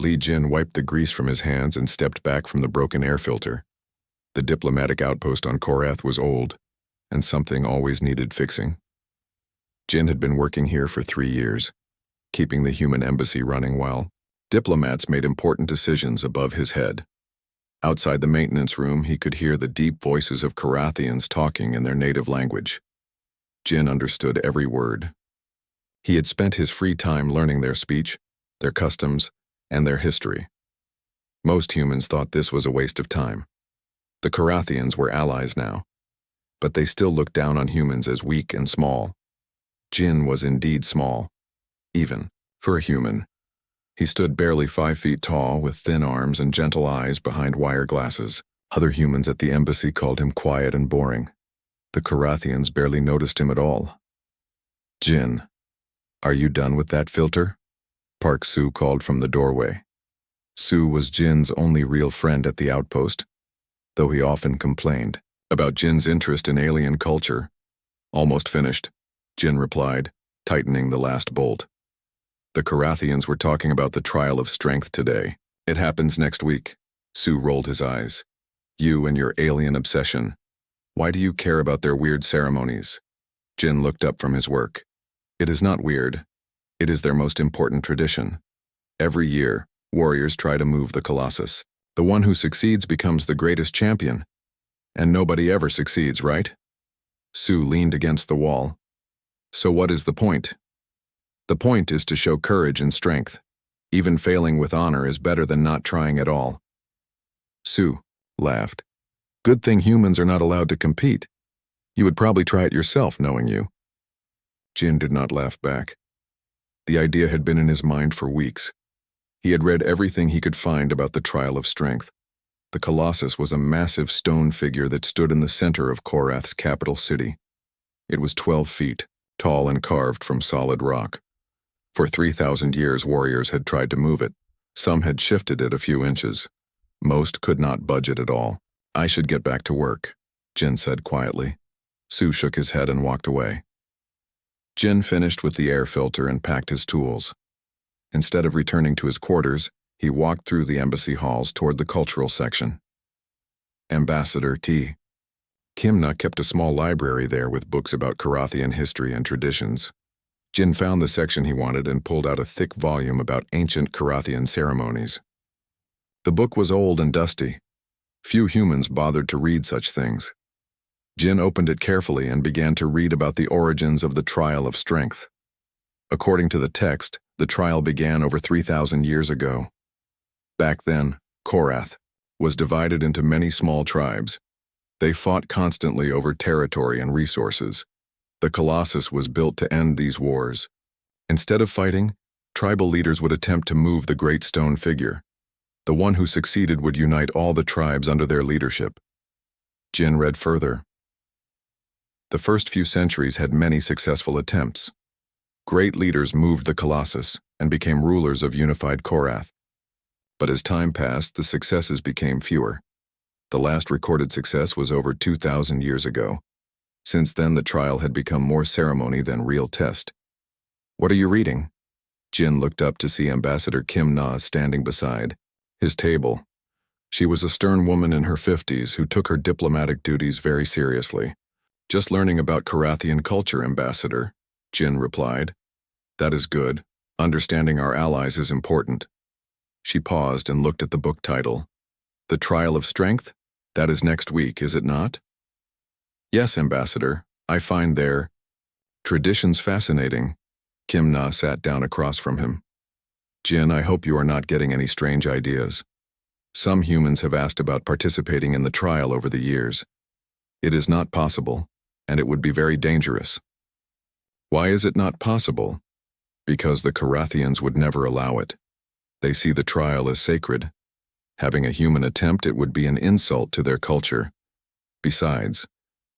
Li Jin wiped the grease from his hands and stepped back from the broken air filter. The diplomatic outpost on Korath was old, and something always needed fixing. Jin had been working here for 3 years, keeping the human embassy running while diplomats made important decisions above his head. Outside the maintenance room, he could hear the deep voices of Korathians talking in their native language. Jin understood every word. He had spent his free time learning their speech, their customs, and their history. Most humans thought this was a waste of time. The Korathians were allies now, but they still looked down on humans as weak and small. Jin was indeed small, even for a human. He stood barely 5 feet tall with thin arms and gentle eyes behind wire glasses. Other humans at the embassy called him quiet and boring. The Korathians barely noticed him at all. "Jin, are you done with that filter?" Park Su called from the doorway. Su was Jin's only real friend at the outpost, though he often complained about Jin's interest in alien culture. "Almost finished," Jin replied, tightening the last bolt. The Korathians were talking about the trial of strength today. "It happens next week." Su rolled his eyes. "You and your alien obsession. Why do you care about their weird ceremonies?" Jin looked up from his work. "It is not weird. It is their most important tradition. Every year, warriors try to move the Colossus. The one who succeeds becomes the greatest champion. And nobody ever succeeds, right?" Su leaned against the wall. "So what is the point?" "The point is to show courage and strength. Even failing with honor is better than not trying at all." Su laughed. "Good thing humans are not allowed to compete. You would probably try it yourself, knowing you." Jin did not laugh back. The idea had been in his mind for weeks. He had read everything he could find about the trial of strength. The Colossus was a massive stone figure that stood in the center of Korath's capital city. It was 12 feet, tall and carved from solid rock. For 3,000 years, warriors had tried to move it. Some had shifted it a few inches. Most could not budge it at all. "I should get back to work," Jin said quietly. Su shook his head and walked away. Jin finished with the air filter and packed his tools. Instead of returning to his quarters, he walked through the embassy halls toward the cultural section. Ambassador T. Kimna kept a small library there with books about Korathian history and traditions. Jin found the section he wanted and pulled out a thick volume about ancient Korathian ceremonies. The book was old and dusty. Few humans bothered to read such things. Jin opened it carefully and began to read about the origins of the trial of strength. According to the text, the trial began over 3,000 years ago. Back then, Korath was divided into many small tribes. They fought constantly over territory and resources. The Colossus was built to end these wars. Instead of fighting, tribal leaders would attempt to move the great stone figure. The one who succeeded would unite all the tribes under their leadership. Jin read further. The first few centuries had many successful attempts. Great leaders moved the Colossus and became rulers of unified Korath. But as time passed, the successes became fewer. The last recorded success was over 2,000 years ago. Since then, the trial had become more ceremony than real test. "What are you reading?" Jin looked up to see Ambassador Kim Na standing beside his table. She was a stern woman in her 50s who took her diplomatic duties very seriously. "Just learning about Korathian culture, Ambassador," Jin replied. "That is good. Understanding our allies is important." She paused and looked at the book title. "The Trial of Strength? That is next week, is it not?" "Yes, Ambassador. I find their traditions fascinating." Kim Na sat down across from him. "Jin, I hope you are not getting any strange ideas. Some humans have asked about participating in the trial over the years. It is not possible, and it would be very dangerous." "Why is it not possible?" "Because the Korathians would never allow it. They see the trial as sacred. Having a human attempt it would be an insult to their culture. Besides,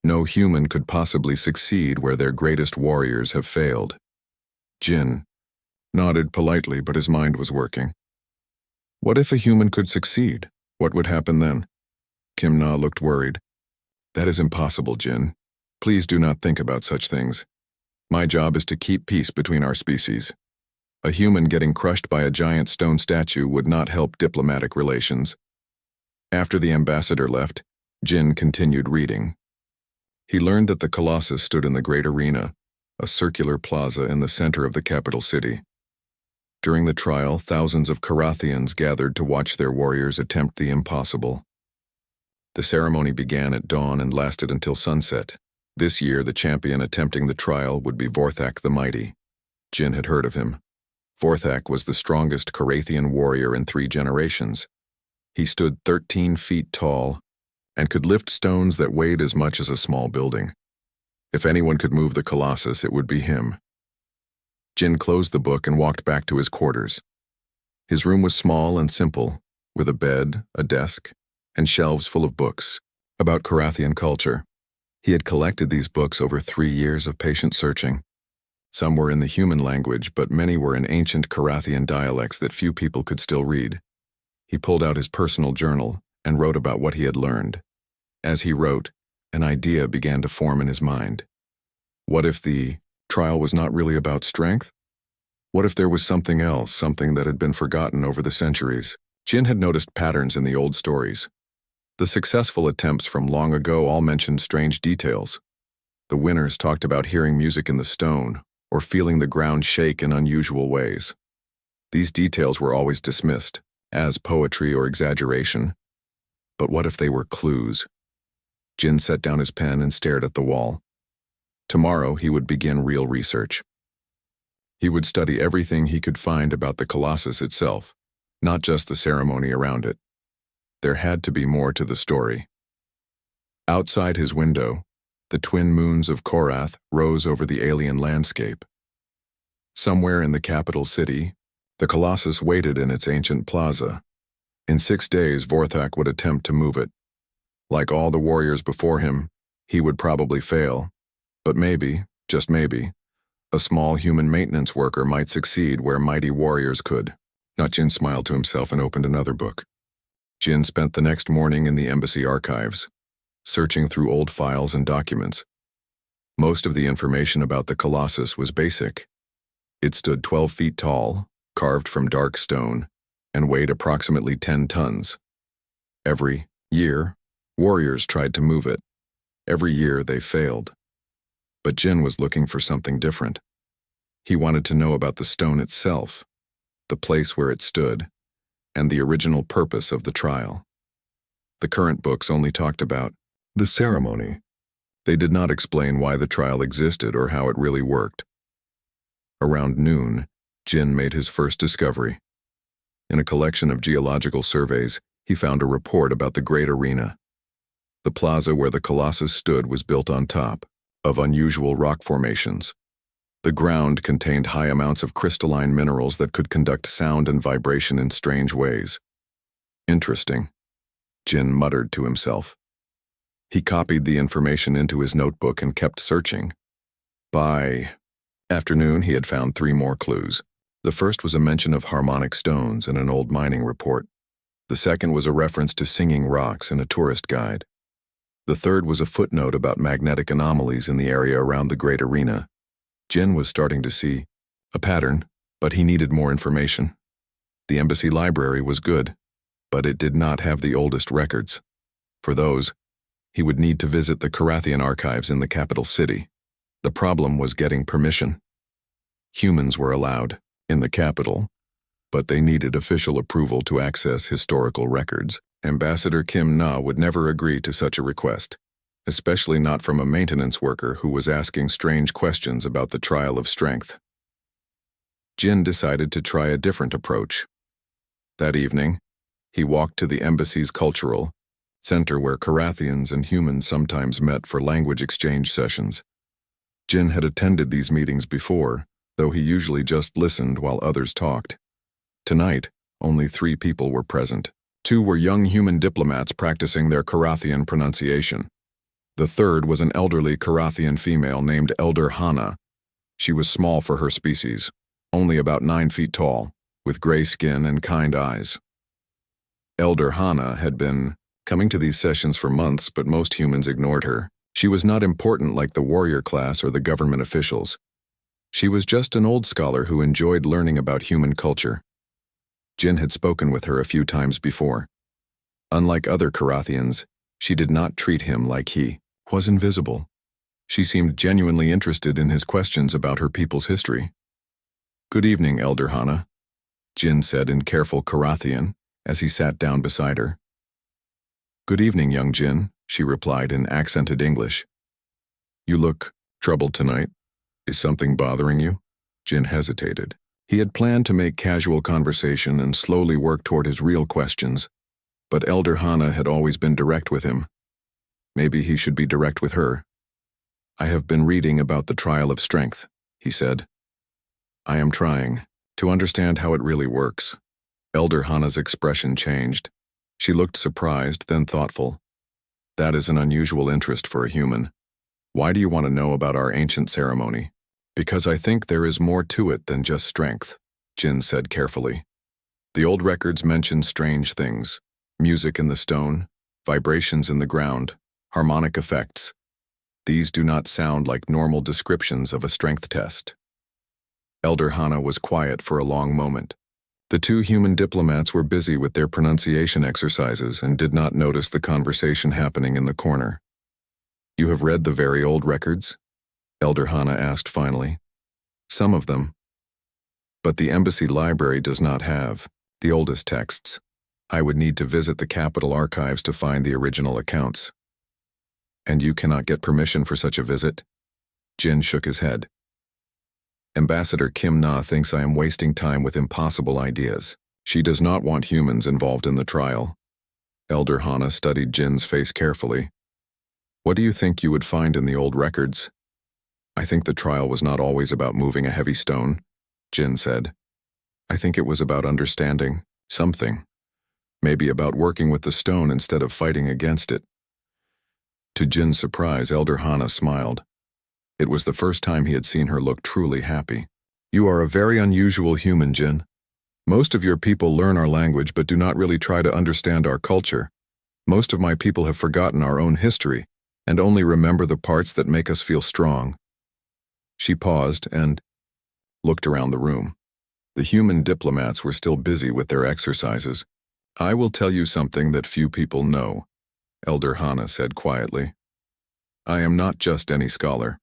no human could possibly succeed where their greatest warriors have failed." Jin nodded politely, but his mind was working. "What if a human could succeed? What would happen then?" Kim Na looked worried. "That is impossible, Jin. Please do not think about such things. My job is to keep peace between our species." A human getting crushed by a giant stone statue would not help diplomatic relations. After the ambassador left, Jin continued reading. He learned that the Colossus stood in the Great Arena, a circular plaza in the center of the capital city. During the trial, thousands of Carathians gathered to watch their warriors attempt the impossible. The ceremony began at dawn and lasted until sunset. This year, the champion attempting the trial would be Vorthak the Mighty. Jin had heard of him. Vorthak was the strongest Carathian warrior in 3 generations. He stood 13 feet tall and could lift stones that weighed as much as a small building. If anyone could move the Colossus, it would be him. Jin closed the book and walked back to his quarters. His room was small and simple, with a bed, a desk, and shelves full of books about Carathian culture. He had collected these books over 3 years of patient searching. Some were in the human language, but many were in ancient Carathian dialects that few people could still read. He pulled out his personal journal and wrote about what he had learned. As he wrote, an idea began to form in his mind. What if the trial was not really about strength? What if there was something else, something that had been forgotten over the centuries? Jin had noticed patterns in the old stories. The successful attempts from long ago all mentioned strange details. The winners talked about hearing music in the stone or feeling the ground shake in unusual ways. These details were always dismissed as poetry or exaggeration. But what if they were clues? Jin set down his pen and stared at the wall. Tomorrow he would begin real research. He would study everything he could find about the Colossus itself, not just the ceremony around it. There had to be more to the story. Outside his window, the twin moons of Korath rose over the alien landscape. Somewhere in the capital city, the Colossus waited in its ancient plaza. In 6 days, Vorthak would attempt to move it. Like all the warriors before him, he would probably fail. But maybe, just maybe, a small human maintenance worker might succeed where mighty warriors could. Jin smiled to himself and opened another book. Jin spent the next morning in the embassy archives, searching through old files and documents. Most of the information about the Colossus was basic. It stood 12 feet tall, carved from dark stone, and weighed approximately 10 tons. Every year, warriors tried to move it. Every year they failed. But Jin was looking for something different. He wanted to know about the stone itself, the place where it stood, and the original purpose of the trial. The current books only talked about the ceremony. They did not explain why the trial existed or how it really worked. Around noon, Jin made his first discovery. In a collection of geological surveys, he found a report about the Great Arena. The plaza where the Colossus stood was built on top of unusual rock formations. The ground contained high amounts of crystalline minerals that could conduct sound and vibration in strange ways. Interesting, Jin muttered to himself. He copied the information into his notebook and kept searching. By afternoon, he had found 3 more clues. The first was a mention of harmonic stones in an old mining report. The second was a reference to singing rocks in a tourist guide. The third was a footnote about magnetic anomalies in the area around the Great Arena. Jin was starting to see a pattern, but he needed more information. The embassy library was good, but it did not have the oldest records. For those, he would need to visit the Carathian archives in the capital city. The problem was getting permission. Humans were allowed in the capital, but they needed official approval to access historical records. Ambassador Kim Na would never agree to such a request, especially not from a maintenance worker who was asking strange questions about the trial of strength. Jin decided to try a different approach. That evening, he walked to the embassy's cultural center where Carathians and humans sometimes met for language exchange sessions. Jin had attended these meetings before, though he usually just listened while others talked. Tonight, only 3 people were present. 2 were young human diplomats practicing their Carathian pronunciation. The third was an elderly Carathian female named Elder Hana. She was small for her species, only about 9 feet tall, with gray skin and kind eyes. Elder Hana had been coming to these sessions for months, but most humans ignored her. She was not important like the warrior class or the government officials. She was just an old scholar who enjoyed learning about human culture. Jin had spoken with her a few times before. Unlike other Karathians, she did not treat him like he was invisible. She seemed genuinely interested in his questions about her people's history. "Good evening, Elder Hana," Jin said in careful Karathian as he sat down beside her. "Good evening, young Jin," she replied in accented English. "You look troubled tonight. Is something bothering you?" Jin hesitated. He had planned to make casual conversation and slowly work toward his real questions, but Elder Hana had always been direct with him. Maybe he should be direct with her. "I have been reading about the trial of strength," he said. "I am trying to understand how it really works." Elder Hana's expression changed. She looked surprised, then thoughtful. "That is an unusual interest for a human. Why do you want to know about our ancient ceremony?" "Because I think there is more to it than just strength," Jin said carefully. "The old records mention strange things: music in the stone, vibrations in the ground, harmonic effects. These do not sound like normal descriptions of a strength test." Elder Hana was quiet for a long moment. The two human diplomats were busy with their pronunciation exercises and did not notice the conversation happening in the corner. "You have read the very old records?" Elder Hana asked finally. "Some of them. But the embassy library does not have the oldest texts. I would need to visit the capital archives to find the original accounts." "And you cannot get permission for such a visit?" Jin shook his head. "Ambassador Kim Na thinks I am wasting time with impossible ideas. She does not want humans involved in the trial." Elder Hana studied Jin's face carefully. "What do you think you would find in the old records?" "I think the trial was not always about moving a heavy stone," Jin said. "I think it was about understanding something. Maybe about working with the stone instead of fighting against it." To Jin's surprise, Elder Hana smiled. It was the first time he had seen her look truly happy. "You are a very unusual human, Jin. Most of your people learn our language but do not really try to understand our culture. Most of my people have forgotten our own history and only remember the parts that make us feel strong." She paused and looked around the room. The human diplomats were still busy with their exercises. "I will tell you something that few people know," Elder Hana said quietly. "I am not just any scholar.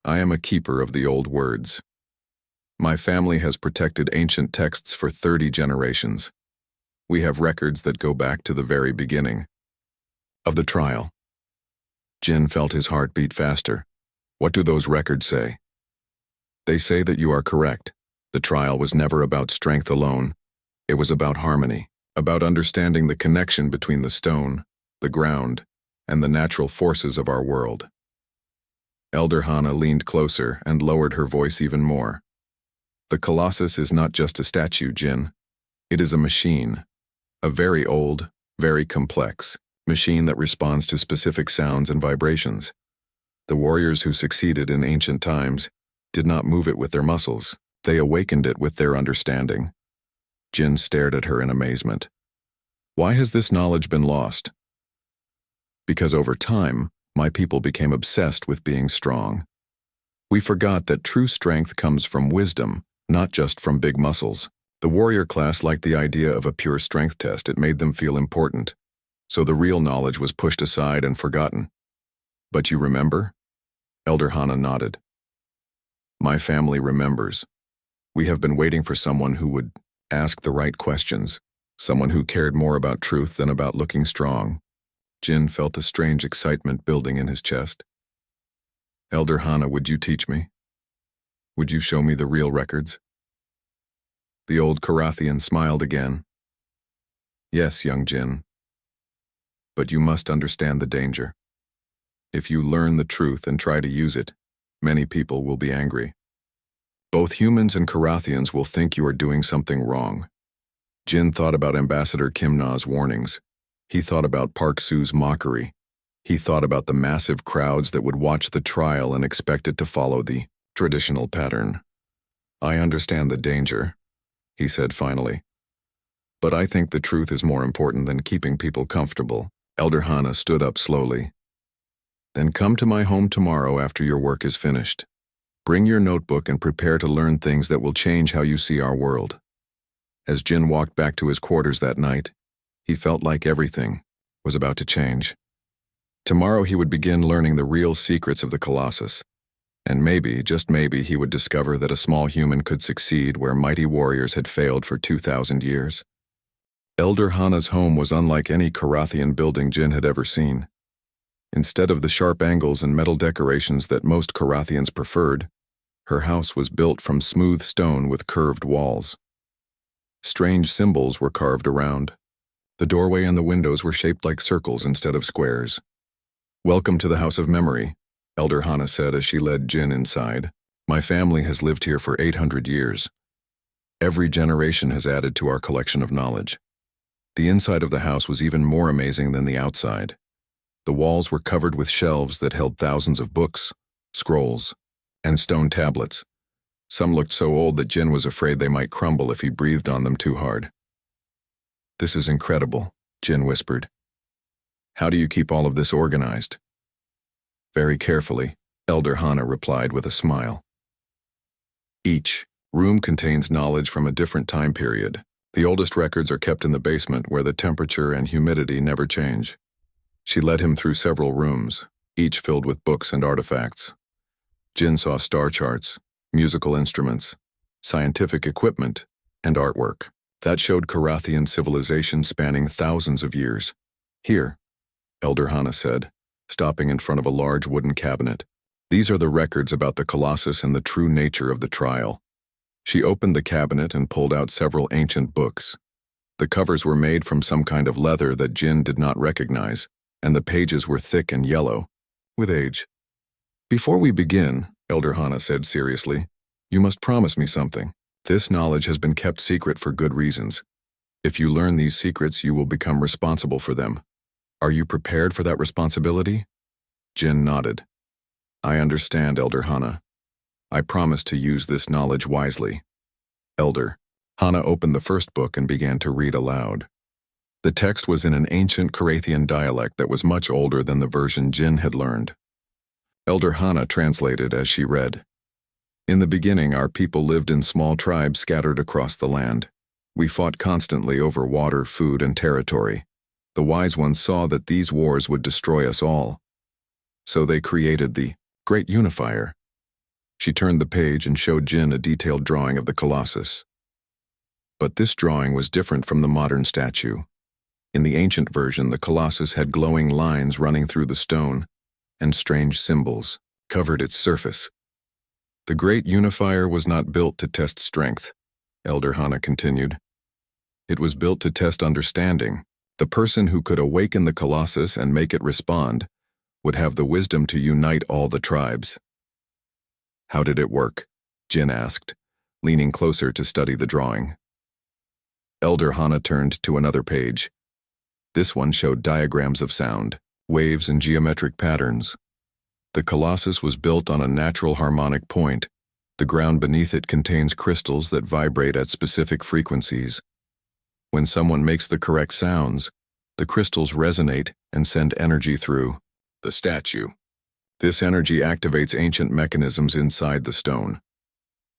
I am a keeper of the old words. My family has protected ancient texts for 30 generations. We have records that go back to the very beginning of the trial." Jin felt his heart beat faster. "What do those records say?" "They say that you are correct. The trial was never about strength alone. It was about harmony, about understanding the connection between the stone, the ground, and the natural forces of our world." Elder Hana leaned closer and lowered her voice even more. "The Colossus is not just a statue, Jin. It is a machine. A very old, very complex machine that responds to specific sounds and vibrations. The warriors who succeeded in ancient times did not move it with their muscles. They awakened it with their understanding." Jin stared at her in amazement. "Why has this knowledge been lost?" "Because over time, my people became obsessed with being strong. We forgot that true strength comes from wisdom, not just from big muscles. The warrior class liked the idea of a pure strength test. It made them feel important. So the real knowledge was pushed aside and forgotten." "But you remember?" Elder Hana nodded. "My family remembers. We have been waiting for someone who would ask the right questions, someone who cared more about truth than about looking strong." Jin felt a strange excitement building in his chest. "Elder Hana, would you teach me? Would you show me the real records?" The old Karathian smiled again. "Yes, young Jin. But you must understand the danger. If you learn the truth and try to use it, many people will be angry. Both humans and Karathians will think you are doing something wrong." Jin thought about Ambassador Kim Na's warnings. He thought about Park Su's mockery. He thought about the massive crowds that would watch the trial and expect it to follow the traditional pattern. "I understand the danger," he said finally. "But I think the truth is more important than keeping people comfortable." Elder Hana stood up slowly. "Then come to my home tomorrow after your work is finished. Bring your notebook and prepare to learn things that will change how you see our world. As Jin walked back to his quarters that night, he felt like everything was about to change. Tomorrow he would begin learning the real secrets of the Colossus. And maybe, just maybe, he would discover that a small human could succeed where mighty warriors had failed for 2,000 years. Elder Hana's home was unlike any Karathian building Jin had ever seen. Instead of the sharp angles and metal decorations that most Karathians preferred, her house was built from smooth stone with curved walls. Strange symbols were carved around. The doorway and the windows were shaped like circles instead of squares. "Welcome to the House of Memory," Elder Hana said as she led Jin inside. "My family has lived here for 800 years. Every generation has added to our collection of knowledge." The inside of the house was even more amazing than the outside. The walls were covered with shelves that held thousands of books, scrolls, and stone tablets. Some looked so old that Jin was afraid they might crumble if he breathed on them too hard. "This is incredible," Jin whispered. "How do you keep all of this organized?" "Very carefully," Elder Hana replied with a smile. "Each room contains knowledge from a different time period. The oldest records are kept in the basement where the temperature and humidity never change." She led him through several rooms, each filled with books and artifacts. Jin saw star charts, musical instruments, scientific equipment, and artwork that showed Karathian civilization spanning thousands of years. "Here," Elder Hana said, stopping in front of a large wooden cabinet. "These are the records about the Colossus and the true nature of the trial." She opened the cabinet and pulled out several ancient books. The covers were made from some kind of leather that Jin did not recognize, and the pages were thick and yellow, with age. "Before we begin," Elder Hana said seriously, "you must promise me something. This knowledge has been kept secret for good reasons. If you learn these secrets, you will become responsible for them. Are you prepared for that responsibility?" Jin nodded. "I understand, Elder Hana. I promise to use this knowledge wisely." Elder Hana opened the first book and began to read aloud. The text was in an ancient Karathian dialect that was much older than the version Jin had learned. Elder Hana translated as she read. "In the beginning, our people lived in small tribes scattered across the land. We fought constantly over water, food, and territory. The wise ones saw that these wars would destroy us all. So they created the Great Unifier." She turned the page and showed Jin a detailed drawing of the Colossus. But this drawing was different from the modern statue. In the ancient version, the Colossus had glowing lines running through the stone, and strange symbols covered its surface. "The Great Unifier was not built to test strength," Elder Hana continued. "It was built to test understanding. The person who could awaken the Colossus and make it respond would have the wisdom to unite all the tribes." "How did it work?" Jin asked, leaning closer to study the drawing. Elder Hana turned to another page. This one showed diagrams of sound, waves, and geometric patterns. The Colossus was built on a natural harmonic point. The ground beneath it contains crystals that vibrate at specific frequencies. When someone makes the correct sounds, the crystals resonate and send energy through the statue. This energy activates ancient mechanisms inside the stone.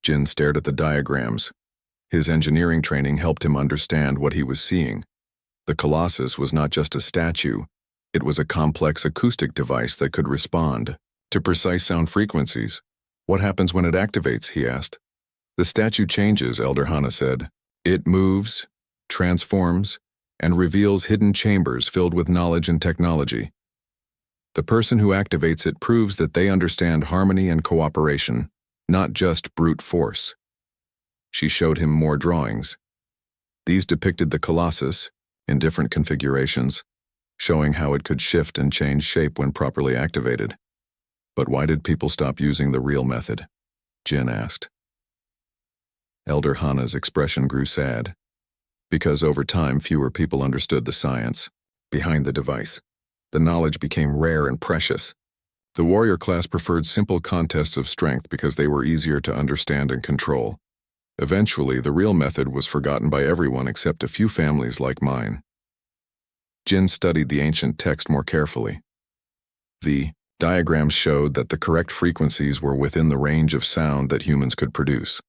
Jin stared at the diagrams. His engineering training helped him understand what he was seeing. The Colossus was not just a statue, it was a complex acoustic device that could respond to precise sound frequencies. "What happens when it activates?" he asked. "The statue changes," Elder Hana said. "It moves, transforms, and reveals hidden chambers filled with knowledge and technology. The person who activates it proves that they understand harmony and cooperation, not just brute force." She showed him more drawings. These depicted the Colossus in different configurations, showing how it could shift and change shape when properly activated. "But why did people stop using the real method?" Jin asked. Elder Hana's expression grew sad. "Because over time fewer people understood the science behind the device. The knowledge became rare and precious. The warrior class preferred simple contests of strength because they were easier to understand and control. Eventually, the real method was forgotten by everyone except a few families like mine." Jin studied the ancient text more carefully. The Diagrams showed that the correct frequencies were within the range of sound that humans could produce.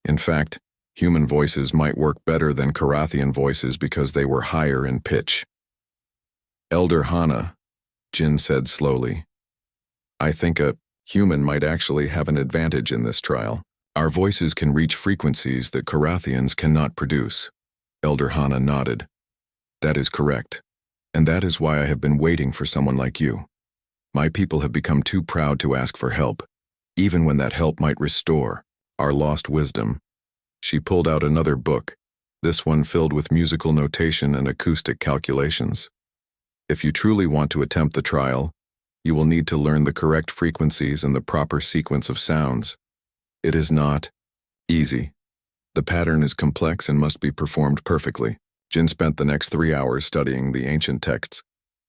In fact, human voices might work better than Korathian voices because they were higher in pitch. "Elder Hana," Jin said slowly, "I think a human might actually have an advantage in this trial. Our voices can reach frequencies that Korathians cannot produce." Elder Hana nodded. "That is correct, and that is why I have been waiting for someone like you. My people have become too proud to ask for help, even when that help might restore our lost wisdom." She pulled out another book, this one filled with musical notation and acoustic calculations. "If you truly want to attempt the trial, you will need to learn the correct frequencies and the proper sequence of sounds. It is not easy. The pattern is complex and must be performed perfectly." Jin spent the next 3 hours studying the ancient texts.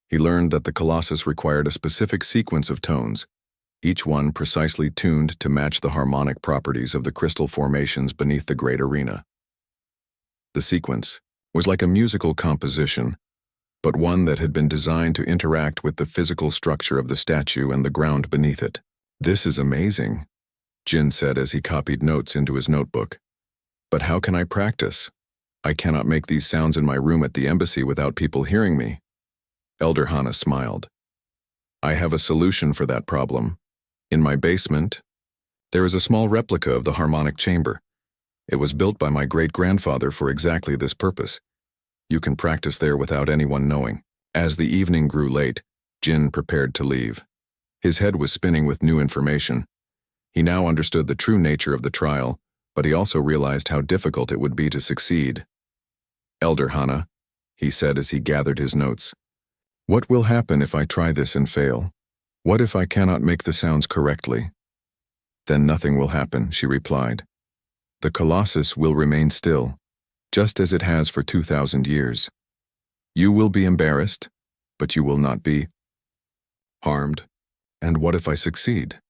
He learned that the Colossus required a specific sequence of tones, each one precisely tuned to match the harmonic properties of the crystal formations beneath the great arena. The sequence was like a musical composition, but one that had been designed to interact with the physical structure of the statue and the ground beneath it. "This is amazing," Jin said as he copied notes into his notebook. "But how can I practice? I cannot make these sounds in my room at the embassy without people hearing me." Elder Hana smiled. "I have a solution for that problem. In my basement, there is a small replica of the harmonic chamber. It was built by my great-grandfather for exactly this purpose. You can practice there without anyone knowing." As the evening grew late, Jin prepared to leave. His head was spinning with new information. He now understood the true nature of the trial, but he also realized how difficult it would be to succeed. "Elder Hana," he said as he gathered his notes, "what will happen if I try this and fail? What if I cannot make the sounds correctly?" "Then nothing will happen," she replied. "The Colossus will remain still, just as it has for 2,000 years. You will be embarrassed, but you will not be harmed. And what if I succeed?"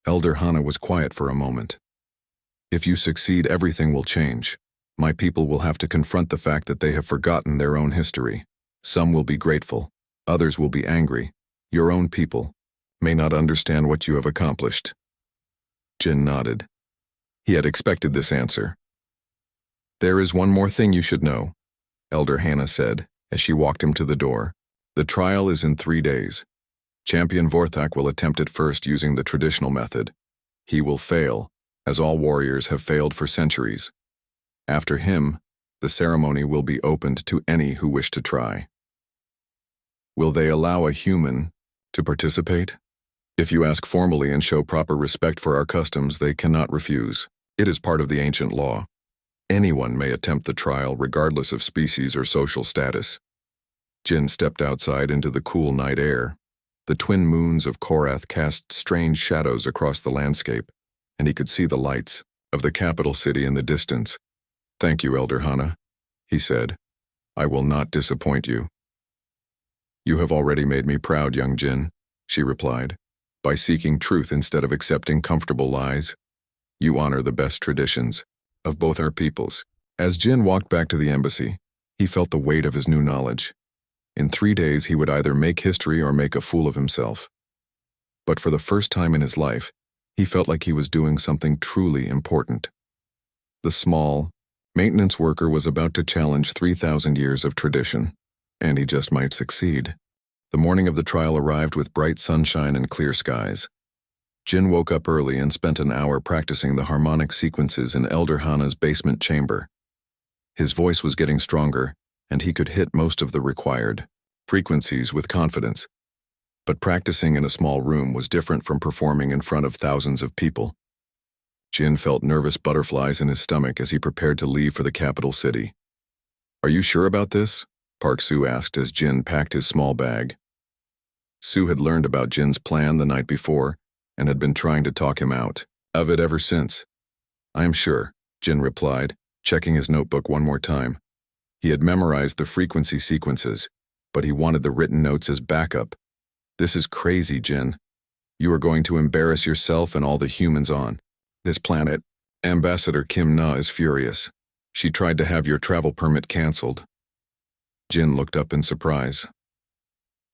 Elder Hana was quiet for a moment. "If you succeed, everything will change. My people will have to confront the fact that they have forgotten their own history. Some will be grateful, others will be angry. Your own people may not understand what you have accomplished." Jin nodded. He had expected this answer. "There is one more thing you should know," Elder Hana said as she walked him to the door. "The trial is in 3 days. Champion Vorthak will attempt it first using the traditional method. He will fail, as all warriors have failed for centuries. After him, the ceremony will be opened to any who wish to try." "Will they allow a human to participate?" "If you ask formally and show proper respect for our customs, they cannot refuse. It is part of the ancient law. Anyone may attempt the trial regardless of species or social status." Jin stepped outside into the cool night air. The twin moons of Korath cast strange shadows across the landscape, and he could see the lights of the capital city in the distance. "Thank you, Elder Hana," he said. "I will not disappoint you." "You have already made me proud, young Jin," she replied, "by seeking truth instead of accepting comfortable lies. You honor the best traditions of both our peoples." As Jin walked back to the embassy, he felt the weight of his new knowledge. In 3 days, he would either make history or make a fool of himself. But for the first time in his life, he felt like he was doing something truly important. The small, maintenance worker was about to challenge 3,000 years of tradition, and he just might succeed. The morning of the trial arrived with bright sunshine and clear skies. Jin woke up early and spent an hour practicing the harmonic sequences in Elder Hana's basement chamber. His voice was getting stronger, and he could hit most of the required frequencies with confidence. But practicing in a small room was different from performing in front of thousands of people. Jin felt nervous butterflies in his stomach as he prepared to leave for the capital city. "Are you sure about this?" Park Soo asked as Jin packed his small bag. Soo had learned about Jin's plan the night before and had been trying to talk him out of it ever since. "I am sure," Jin replied, checking his notebook one more time. He had memorized the frequency sequences, but he wanted the written notes as backup. "This is crazy, Jin. You are going to embarrass yourself and all the humans on this planet. Ambassador Kim Na is furious. She tried to have your travel permit canceled." Jin looked up in surprise.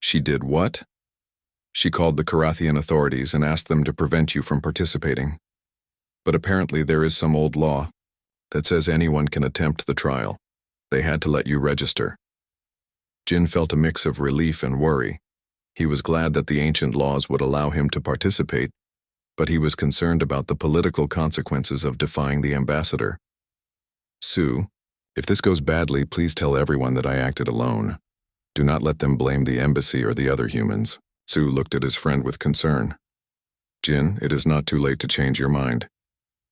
"She did what?" She called the Carathian authorities and asked them to prevent you from participating. But apparently there is some old law that says anyone can attempt the trial. They had to let you register. Jin felt a mix of relief and worry. He was glad that the ancient laws would allow him to participate, but he was concerned about the political consequences of defying the ambassador. Sue, if this goes badly, please tell everyone that I acted alone. Do not let them blame the embassy or the other humans. Sue looked at his friend with concern. Jin, it is not too late to change your mind.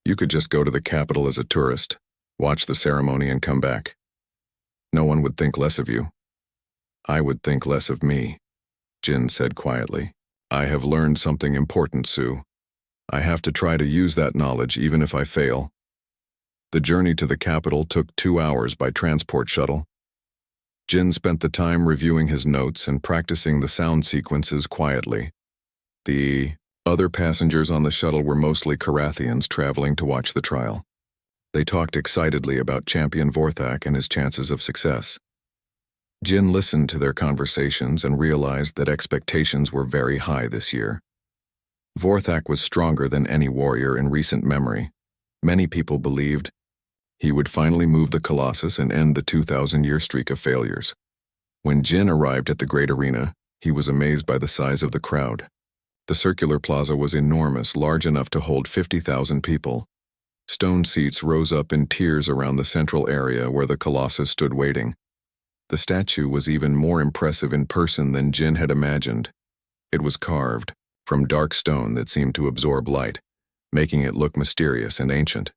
You could just go to the capital as a tourist, watch the ceremony and come back. No one would think less of you. I would think less of me, Jin said quietly. I have learned something important, Sue. I have to try to use that knowledge even if I fail. The journey to the capital took 2 hours by transport shuttle. Jin spent the time reviewing his notes and practicing the sound sequences quietly. The other passengers on the shuttle were mostly Carathians traveling to watch the trial. They talked excitedly about Champion Vorthak and his chances of success. Jin listened to their conversations and realized that expectations were very high this year. Vorthak was stronger than any warrior in recent memory. Many people believed he would finally move the Colossus and end the 2,000-year streak of failures. When Jin arrived at the great arena, he was amazed by the size of the crowd. The circular plaza was enormous, large enough to hold 50,000 people. Stone seats rose up in tiers around the central area where the Colossus stood waiting. The statue was even more impressive in person than Jin had imagined. It was carved from dark stone that seemed to absorb light, making it look mysterious and ancient.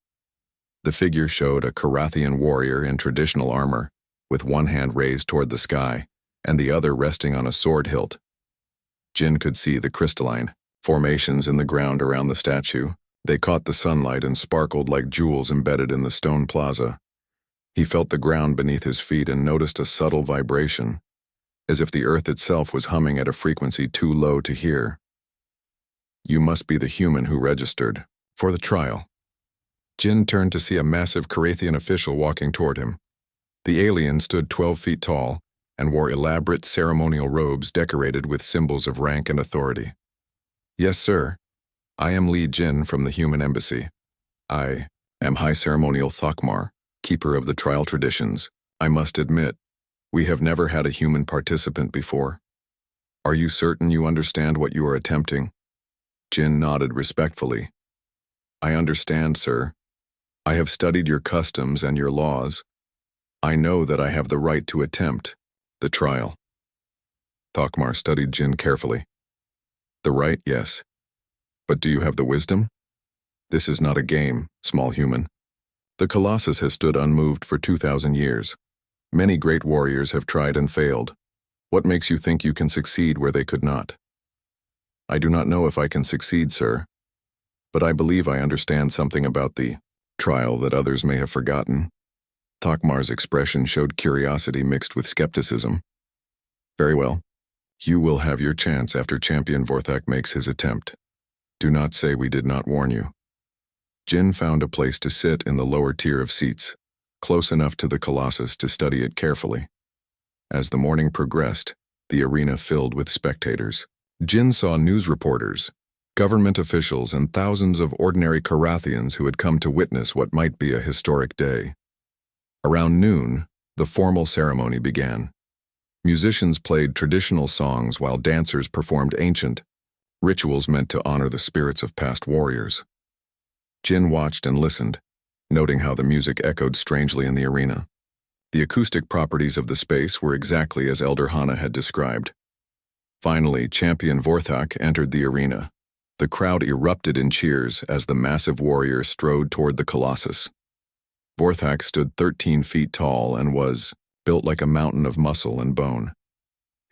The figure showed a Carathian warrior in traditional armor, with one hand raised toward the sky and the other resting on a sword hilt. Jin could see the crystalline formations in the ground around the statue. They caught the sunlight and sparkled like jewels embedded in the stone plaza. He felt the ground beneath his feet and noticed a subtle vibration, as if the earth itself was humming at a frequency too low to hear. You must be the human who registered for the trial. Jin turned to see a massive Carathian official walking toward him. The alien stood 12 feet tall and wore elaborate ceremonial robes decorated with symbols of rank and authority. Yes, sir. I am Li Jin from the Human Embassy. I am High Ceremonial Thokmar, keeper of the trial traditions. I must admit, we have never had a human participant before. Are you certain you understand what you are attempting? Jin nodded respectfully. I understand, sir. I have studied your customs and your laws. I know that I have the right to attempt the trial. Thokmar studied Jin carefully. The right, yes. But do you have the wisdom? This is not a game, small human. The Colossus has stood unmoved for 2,000 years. Many great warriors have tried and failed. What makes you think you can succeed where they could not? I do not know if I can succeed, sir. But I believe I understand something about the trial that others may have forgotten. Thokmar's expression showed curiosity mixed with skepticism. Very well. You will have your chance after Champion Vorthak makes his attempt. Do not say we did not warn you. Jin found a place to sit in the lower tier of seats, close enough to the Colossus to study it carefully. As the morning progressed, the arena filled with spectators. Jin saw news reporters, government officials, and thousands of ordinary Carathians who had come to witness what might be a historic day. Around noon, the formal ceremony began. Musicians played traditional songs while dancers performed ancient rituals meant to honor the spirits of past warriors. Jin watched and listened, noting how the music echoed strangely in the arena. The acoustic properties of the space were exactly as Elder Hana had described. Finally, Champion Vorthak entered the arena. The crowd erupted in cheers as the massive warrior strode toward the Colossus. Vorthak stood 13 feet tall and was built like a mountain of muscle and bone.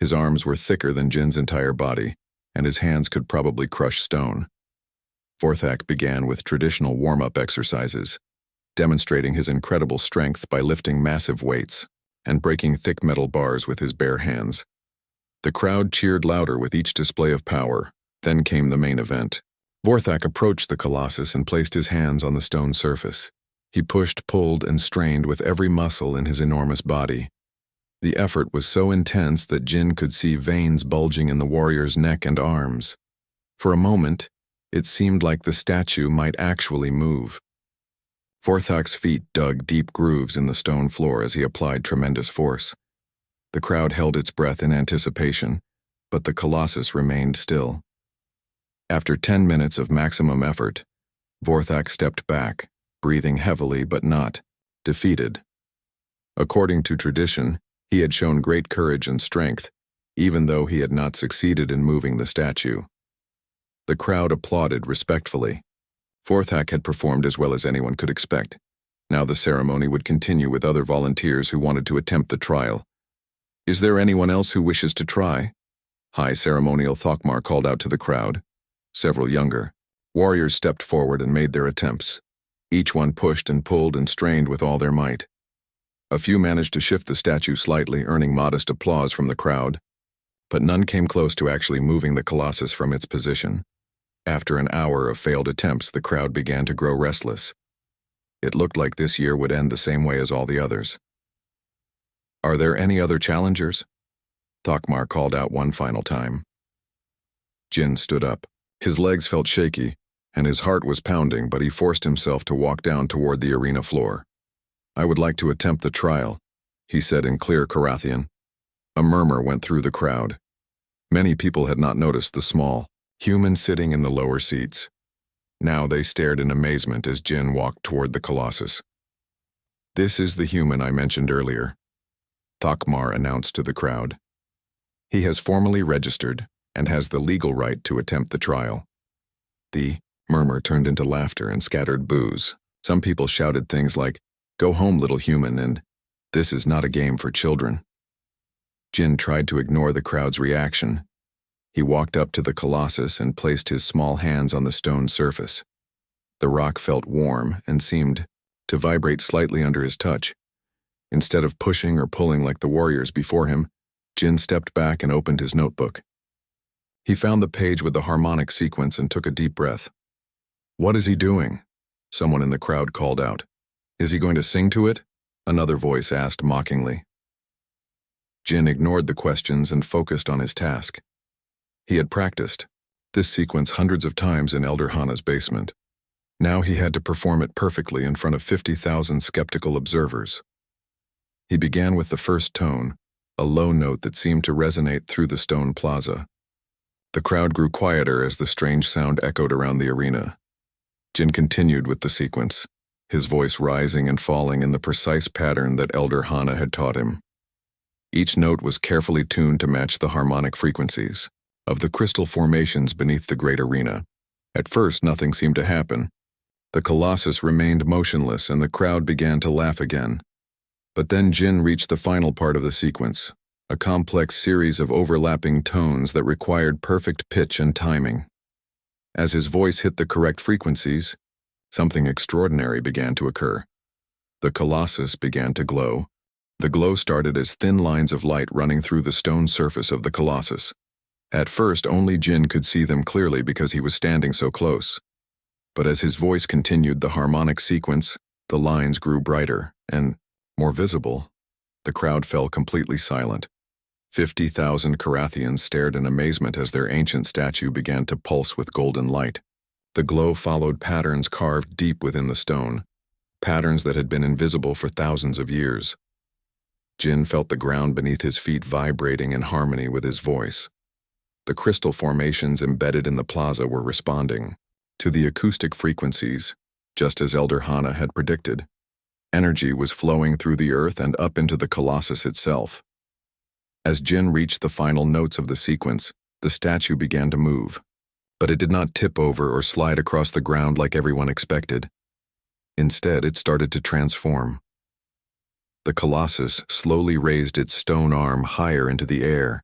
His arms were thicker than Jin's entire body, and his hands could probably crush stone. Vorthak began with traditional warm-up exercises, demonstrating his incredible strength by lifting massive weights and breaking thick metal bars with his bare hands. The crowd cheered louder with each display of power. Then came the main event. Vorthak approached the Colossus and placed his hands on the stone surface. He pushed, pulled, and strained with every muscle in his enormous body. The effort was so intense that Jin could see veins bulging in the warrior's neck and arms. For a moment, it seemed like the statue might actually move. Vorthak's feet dug deep grooves in the stone floor as he applied tremendous force. The crowd held its breath in anticipation, but the Colossus remained still. After 10 minutes of maximum effort, Vorthak stepped back, breathing heavily but not defeated. According to tradition, he had shown great courage and strength, even though he had not succeeded in moving the statue. The crowd applauded respectfully. Vorthak had performed as well as anyone could expect. Now the ceremony would continue with other volunteers who wanted to attempt the trial. "Is there anyone else who wishes to try?" High ceremonial Thokmar called out to the crowd. Several younger warriors stepped forward and made their attempts. Each one pushed and pulled and strained with all their might. A few managed to shift the statue slightly, earning modest applause from the crowd, but none came close to actually moving the Colossus from its position. After an hour of failed attempts, the crowd began to grow restless. It looked like this year would end the same way as all the others. "Are there any other challengers?" Thokmar called out one final time. Jin stood up. His legs felt shaky, and his heart was pounding, but he forced himself to walk down toward the arena floor. "I would like to attempt the trial," he said in clear Carathian. A murmur went through the crowd. Many people had not noticed the small human sitting in the lower seats. Now they stared in amazement as Jin walked toward the Colossus. "This is the human I mentioned earlier," Thokmar announced to the crowd. "He has formally registered and has the legal right to attempt the trial." The murmur turned into laughter and scattered boos. Some people shouted things like, "Go home, little human," and "This is not a game for children." Jin tried to ignore the crowd's reaction. He walked up to the Colossus and placed his small hands on the stone surface. The rock felt warm and seemed to vibrate slightly under his touch. Instead of pushing or pulling like the warriors before him, Jin stepped back and opened his notebook. He found the page with the harmonic sequence and took a deep breath. "What is he doing?" Someone in the crowd called out. "Is he going to sing to it?" Another voice asked mockingly. Jin ignored the questions and focused on his task. He had practiced this sequence hundreds of times in Elder Hana's basement. Now he had to perform it perfectly in front of 50,000 skeptical observers. He began with the first tone, a low note that seemed to resonate through the stone plaza. The crowd grew quieter as the strange sound echoed around the arena. Jin continued with the sequence, his voice rising and falling in the precise pattern that Elder Hana had taught him. Each note was carefully tuned to match the harmonic frequencies of the crystal formations beneath the great arena. At first, nothing seemed to happen. The Colossus remained motionless and the crowd began to laugh again. But then Jin reached the final part of the sequence, a complex series of overlapping tones that required perfect pitch and timing. As his voice hit the correct frequencies, something extraordinary began to occur. The Colossus began to glow. The glow started as thin lines of light running through the stone surface of the Colossus. At first, only Jin could see them clearly because he was standing so close. But as his voice continued the harmonic sequence, the lines grew brighter and more visible. The crowd fell completely silent. 50,000 Carathians stared in amazement as their ancient statue began to pulse with golden light. The glow followed patterns carved deep within the stone, patterns that had been invisible for thousands of years. Jin felt the ground beneath his feet vibrating in harmony with his voice. The crystal formations embedded in the plaza were responding to the acoustic frequencies, just as Elder Hana had predicted. Energy was flowing through the earth and up into the Colossus itself. As Jin reached the final notes of the sequence, the statue began to move. But it did not tip over or slide across the ground like everyone expected. Instead, it started to transform. The Colossus slowly raised its stone arm higher into the air.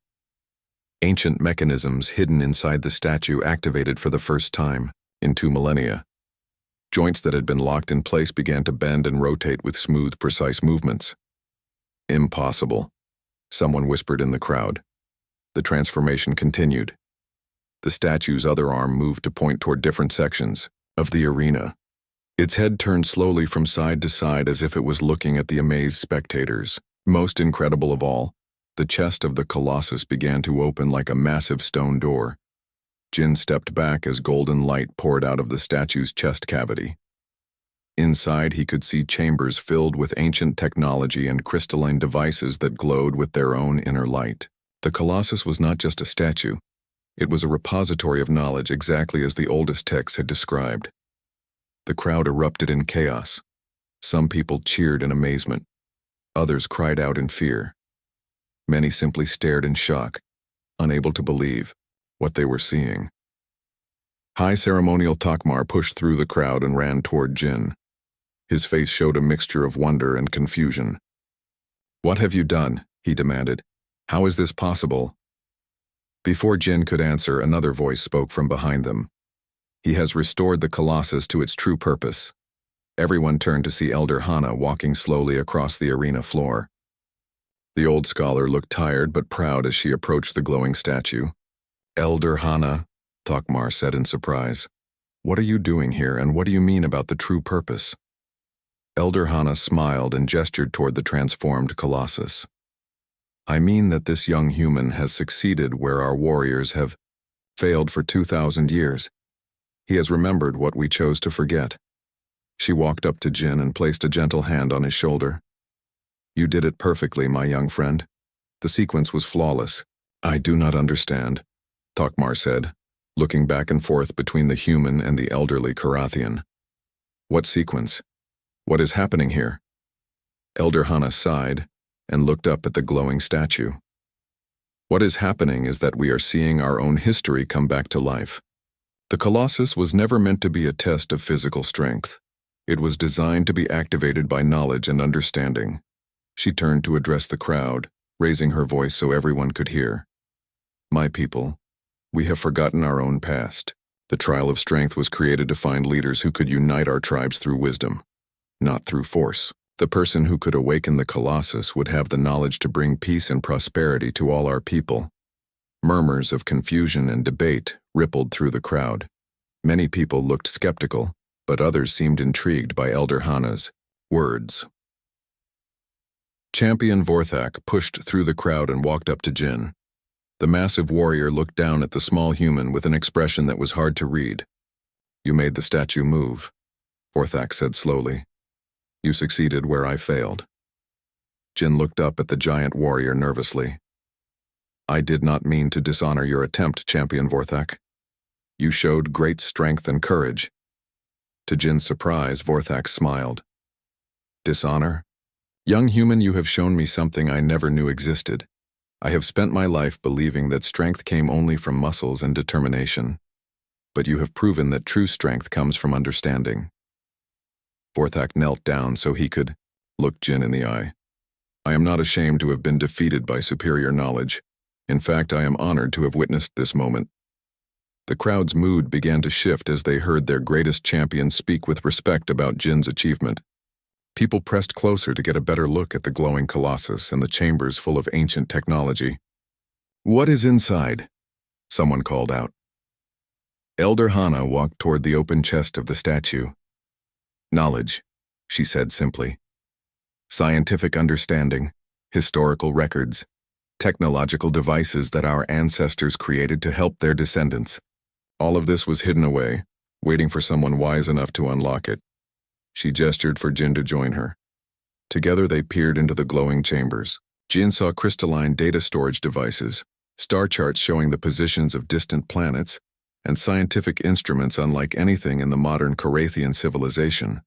Ancient mechanisms hidden inside the statue activated for the first time in 2 millennia. Joints that had been locked in place began to bend and rotate with smooth, precise movements. "Impossible," someone whispered in the crowd. The transformation continued. The statue's other arm moved to point toward different sections of the arena. Its head turned slowly from side to side as if it was looking at the amazed spectators. Most incredible of all, the chest of the Colossus began to open like a massive stone door. Jin stepped back as golden light poured out of the statue's chest cavity. Inside, he could see chambers filled with ancient technology and crystalline devices that glowed with their own inner light. The Colossus was not just a statue. It was a repository of knowledge exactly as the oldest texts had described. The crowd erupted in chaos. Some people cheered in amazement. Others cried out in fear. Many simply stared in shock, unable to believe what they were seeing. High Ceremonial Takmar pushed through the crowd and ran toward Jin. His face showed a mixture of wonder and confusion. "What have you done?" he demanded. "How is this possible?" Before Jin could answer, another voice spoke from behind them. "He has restored the Colossus to its true purpose." Everyone turned to see Elder Hana walking slowly across the arena floor. The old scholar looked tired but proud as she approached the glowing statue. "Elder Hana," Takmar said in surprise. "What are you doing here, and what do you mean about the true purpose?" Elder Hana smiled and gestured toward the transformed Colossus. "I mean that this young human has succeeded where our warriors have failed for 2,000 years. He has remembered what we chose to forget." She walked up to Jin and placed a gentle hand on his shoulder. "You did it perfectly, my young friend. The sequence was flawless." "I do not understand," Takmar said, looking back and forth between the human and the elderly Karathian. "What sequence? What is happening here?" Elder Hana sighed and looked up at the glowing statue. "What is happening is that we are seeing our own history come back to life. The Colossus was never meant to be a test of physical strength. It was designed to be activated by knowledge and understanding." She turned to address the crowd, raising her voice so everyone could hear. "My people, we have forgotten our own past. The trial of strength was created to find leaders who could unite our tribes through wisdom, not through force. The person who could awaken the Colossus would have the knowledge to bring peace and prosperity to all our people." Murmurs of confusion and debate rippled through the crowd. Many people looked skeptical, but others seemed intrigued by Elder Hana's words. Champion Vorthak pushed through the crowd and walked up to Jin. The massive warrior looked down at the small human with an expression that was hard to read. "You made the statue move," Vorthak said slowly. "You succeeded where I failed." Jin looked up at the giant warrior nervously. "I did not mean to dishonor your attempt, Champion Vorthak. You showed great strength and courage." To Jin's surprise, Vorthak smiled. "Dishonor? Young human, you have shown me something I never knew existed. I have spent my life believing that strength came only from muscles and determination. But you have proven that true strength comes from understanding." Vorthak knelt down so he could look Jin in the eye. "I am not ashamed to have been defeated by superior knowledge. In fact, I am honored to have witnessed this moment." The crowd's mood began to shift as they heard their greatest champion speak with respect about Jin's achievement. People pressed closer to get a better look at the glowing Colossus and the chambers full of ancient technology. "What is inside?" someone called out. Elder Hana walked toward the open chest of the statue. "Knowledge," she said simply. "Scientific understanding, historical records, technological devices that our ancestors created to help their descendants. All of this was hidden away, waiting for someone wise enough to unlock it." She gestured for Jin to join her. Together they peered into the glowing chambers. Jin saw crystalline data storage devices, star charts showing the positions of distant planets, and scientific instruments unlike anything in the modern Karathian civilization.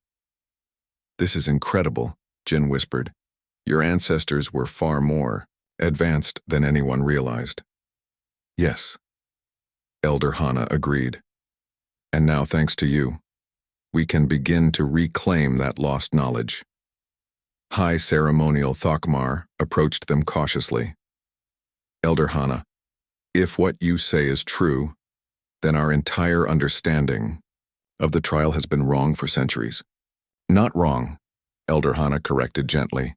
"This is incredible," Jin whispered. "Your ancestors were far more advanced than anyone realized." "Yes," Elder Hana agreed. "And now, thanks to you, we can begin to reclaim that lost knowledge." High Ceremonial Takmar approached them cautiously. "Elder Hana, if what you say is true, then our entire understanding of the trial has been wrong for centuries." "Not wrong," Elder Hana corrected gently.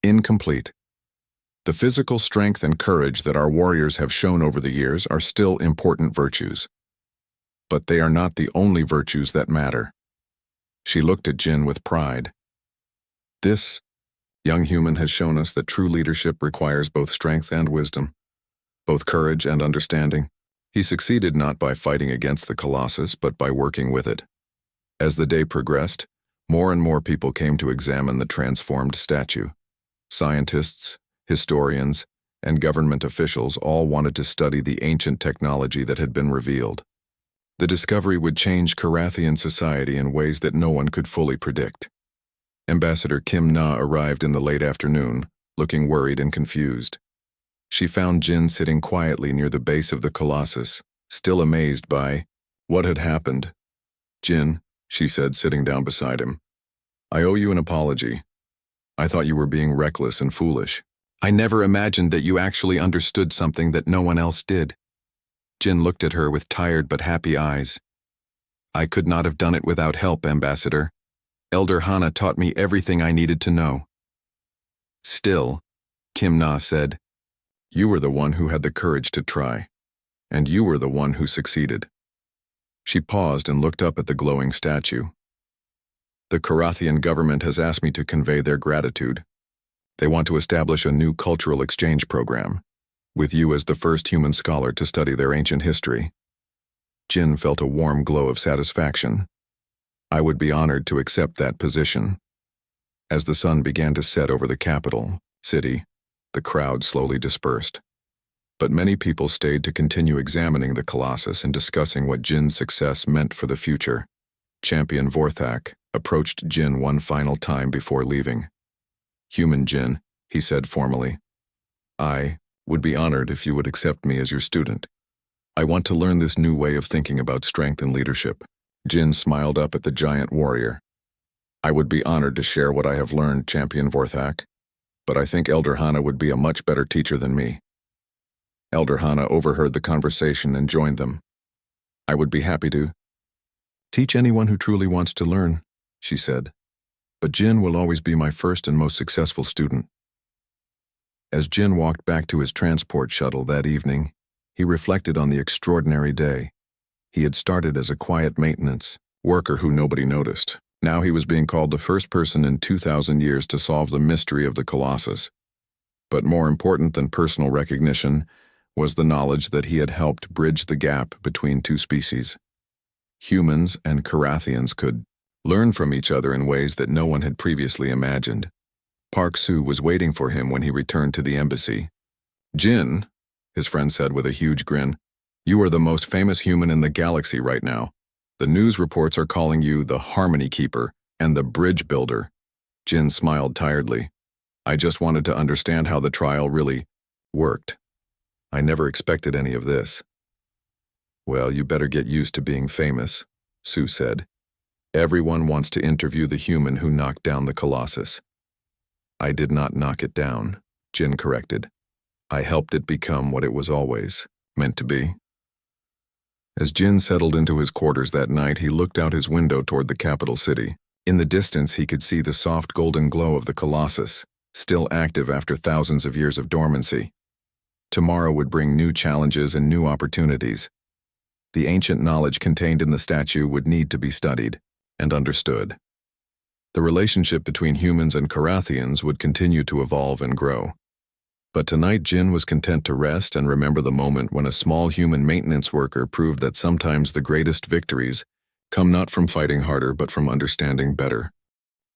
"Incomplete. The physical strength and courage that our warriors have shown over the years are still important virtues. But they are not the only virtues that matter." She looked at Jin with pride. "This Young human has shown us that true leadership requires both strength and wisdom, both courage and understanding. He succeeded not by fighting against the Colossus, but by working with it. As the day progressed, more and more people came to examine the transformed statue. Scientists, historians, and government officials all wanted to study the ancient technology that had been revealed. The discovery would change Korathian society in ways that no one could fully predict. Ambassador Kim Na arrived in the late afternoon, looking worried and confused. She found Jin sitting quietly near the base of the Colossus, still amazed by what had happened. "Jin," she said, sitting down beside him, "I owe you an apology. I thought you were being reckless and foolish. I never imagined that you actually understood something that no one else did." Jin looked at her with tired but happy eyes. "I could not have done it without help, Ambassador. Elder Hana taught me everything I needed to know." "Still," Kim Na said, "you were the one who had the courage to try, and you were the one who succeeded." She paused and looked up at the glowing statue. "The Korathian government has asked me to convey their gratitude. They want to establish a new cultural exchange program, with you as the first human scholar to study their ancient history." Jin felt a warm glow of satisfaction. "I would be honored to accept that position." As the sun began to set over the capital city, the crowd slowly dispersed. But many people stayed to continue examining the Colossus and discussing what Jin's success meant for the future. Champion Vorthak approached Jin one final time before leaving. "Human Jin," he said formally, "I would be honored if you would accept me as your student. I want to learn this new way of thinking about strength and leadership." Jin smiled up at the giant warrior. "I would be honored to share what I have learned, Champion Vorthak, but I think Elder Hana would be a much better teacher than me." Elder Hana overheard the conversation and joined them. "I would be happy to teach anyone who truly wants to learn," she said, "but Jin will always be my first and most successful student." As Jin walked back to his transport shuttle that evening, he reflected on the extraordinary day. He had started as a quiet maintenance worker who nobody noticed. Now he was being called the first person in 2,000 years to solve the mystery of the Colossus. But more important than personal recognition was the knowledge that he had helped bridge the gap between two species. Humans and Korathians could learn from each other in ways that no one had previously imagined. Park Soo was waiting for him when he returned to the embassy. "Jin," his friend said with a huge grin, "you are the most famous human in the galaxy right now. The news reports are calling you the Harmony Keeper and the Bridge Builder." Jin smiled tiredly. "I just wanted to understand how the trial really worked. I never expected any of this." "Well, you better get used to being famous," Sue said. "Everyone wants to interview the human who knocked down the Colossus." "I did not knock it down," Jin corrected. "I helped it become what it was always meant to be." As Jin settled into his quarters that night, he looked out his window toward the capital city. In the distance, he could see the soft golden glow of the Colossus, still active after thousands of years of dormancy. Tomorrow would bring new challenges and new opportunities. The ancient knowledge contained in the statue would need to be studied and understood. The relationship between humans and Korathians would continue to evolve and grow. But tonight Jin was content to rest and remember the moment when a small human maintenance worker proved that sometimes the greatest victories come not from fighting harder but from understanding better.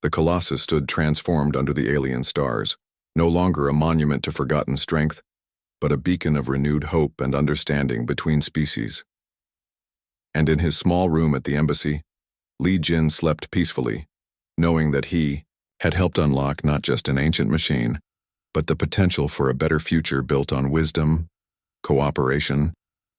The Colossus stood transformed under the alien stars, no longer a monument to forgotten strength, but a beacon of renewed hope and understanding between species. And in his small room at the embassy, Li Jin slept peacefully, knowing that he had helped unlock not just an ancient machine, but the potential for a better future built on wisdom, cooperation,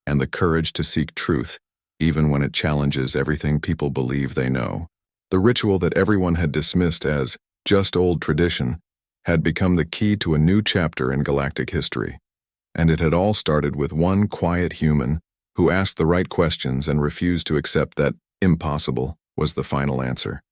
and the courage to seek truth, even when it challenges everything people believe they know. The ritual that everyone had dismissed as just old tradition had become the key to a new chapter in galactic history. And it had all started with one quiet human who asked the right questions and refused to accept that impossible was the final answer.